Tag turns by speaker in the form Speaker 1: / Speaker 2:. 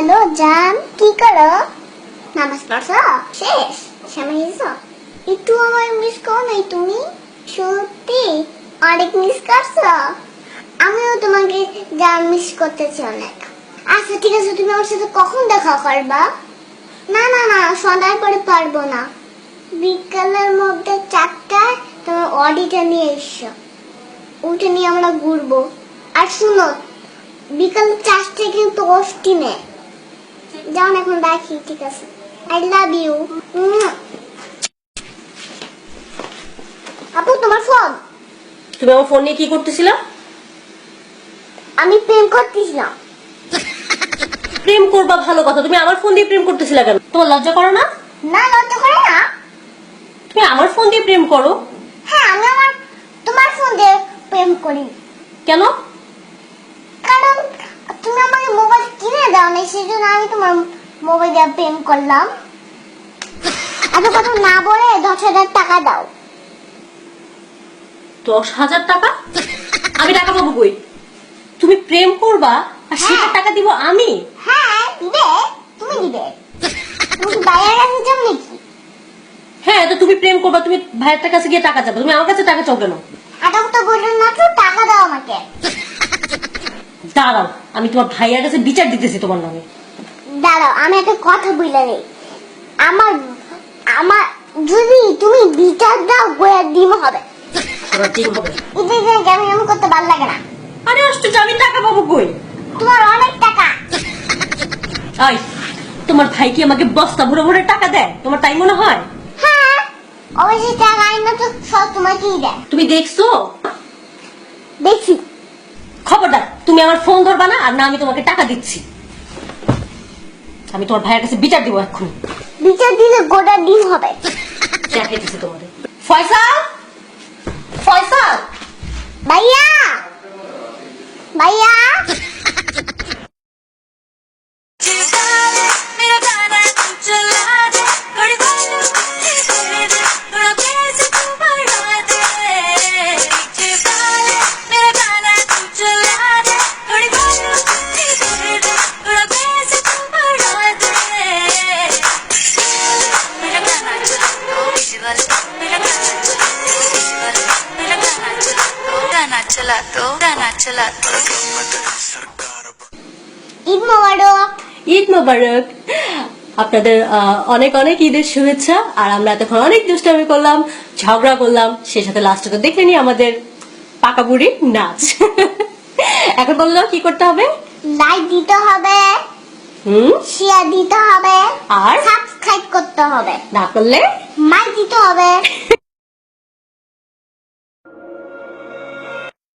Speaker 1: Hello জান, কি করো? নামাজ পড়ছো? শেষ সামাইছো? একটু আমার মিস করো নাই তুমি? সত্যি অনেক মিস করছো। আমিও তোমাকে জান মিস করতেছি অনেক। আচ্ছা ঠিক আছে, তুমি আমার সাথে কখন দেখা করবা? না না না, সন্ধ্যার পরে পারবো না। বিকালের মধ্যে 4টায় তোমার অডিটা নিয়ে এসো, ওটা নিয়ে আমরা ঘুরবো। আর শুনো, বিকাল 4টায় কিন্তু অস্টিনে যাও। এখন রাখি, ঠিক আছে? I love you. আপু তোমার ফোন।
Speaker 2: তুমি আমার ফোন নিয়ে কি করতেছিলা?
Speaker 1: আমি প্রেম করতেছিলাম।
Speaker 2: প্রেম করবা ভালো কথা, তুমি আমার ফোন দিয়ে প্রেম করতেছিলা কেন? তোমার লজ্জা করো না?
Speaker 1: না, লজ্জা করে না।
Speaker 2: তুমি আমার ফোন দিয়ে প্রেম করো?
Speaker 1: হ্যাঁ, আমি তোমার ফোন দিয়ে প্রেম করি।
Speaker 2: কেন?
Speaker 1: কারণ তুমি আমাকে মোবাইল কিনে দাও না, সেজন্য আমি তোমার মোবাইল দিয়ে প্রেম করলাম। এত কথা না বলে 10,000 টাকা দাও।
Speaker 2: 10,000 টাকা? আমি টাকা পাবো কই? তুমি প্রেম করবা আর সেটার টাকা দিব আমি?
Speaker 1: হ্যাঁ দিবে, তুমি দিবে। তুমি কি বাইরের কাছে যাও নাকি?
Speaker 2: হ্যাঁ, তো তুমি প্রেম করবা, তুমি ভাইয়ের কাছে গিয়ে টাকা চাবে, তুমি আমার কাছে টাকা চাও কেন?
Speaker 1: আটাও তো বললেন না তো, টাকা দাও আমাকে।
Speaker 2: দাঁড়াও, আমি তোমার ভাইয়ের কাছে বিচার দিতেছি তোমার নামে।
Speaker 1: দাঁড়াও, আমি একটা কথা বলে নেই। আমার আমার যদি তুমি বিচার দাও, গোয়া ডিম হবে।
Speaker 2: তোমার ঠিক হবে।
Speaker 1: এটা যে কেমন এমন করতে ভালো লাগে না।
Speaker 2: আরে আশ্চর্য, আমি টাকা পাবো কই?
Speaker 1: তোমার অনেক টাকা।
Speaker 2: আই, তোমার ভাই কি আমাকে বস্তা ভরে ভরে টাকা দেয়? তোমার তাই মনে হয়?
Speaker 1: হ্যাঁ, অবশ্যই টাকা আইনা তো সব তোমাকেই দেয়।
Speaker 2: তুমি দেখছো?
Speaker 1: দেখি।
Speaker 2: খবরদার, তুমি আমার ফোন ধরবা না, আর না আমি তোমাকে টাকা দিচ্ছি। আমি তোমার ভাইয়ের কাছে বিচার দিব এক্ষুনি।
Speaker 1: বিচার দিলে গোটা ডিম হবে।
Speaker 2: দেখাইতেছি তোমাদের। ফয়সাল, ফয়সাল,
Speaker 1: ভাইয়া, ভাইয়া।
Speaker 3: चला तो
Speaker 1: ঈদ মোবারক।
Speaker 2: ঈদ মোবারক। আপনাদের অনেক অনেক ঈদের শুভেচ্ছা। আর আমরা এতক্ষণ অনেক দুষ্টামি করলাম, ঝগড়া করলাম, সেই সাথে লাস্টে তো দেখলেনি আমাদের পাকা বুড়ি নাচ। এখন বললো কি করতে হবে?
Speaker 1: লাইক দিতে হবে, শেয়ার দিতে হবে,
Speaker 2: আর
Speaker 1: সাবস্ক্রাইব করতে হবে,
Speaker 2: না করলে
Speaker 1: মাইক দিতে হবে।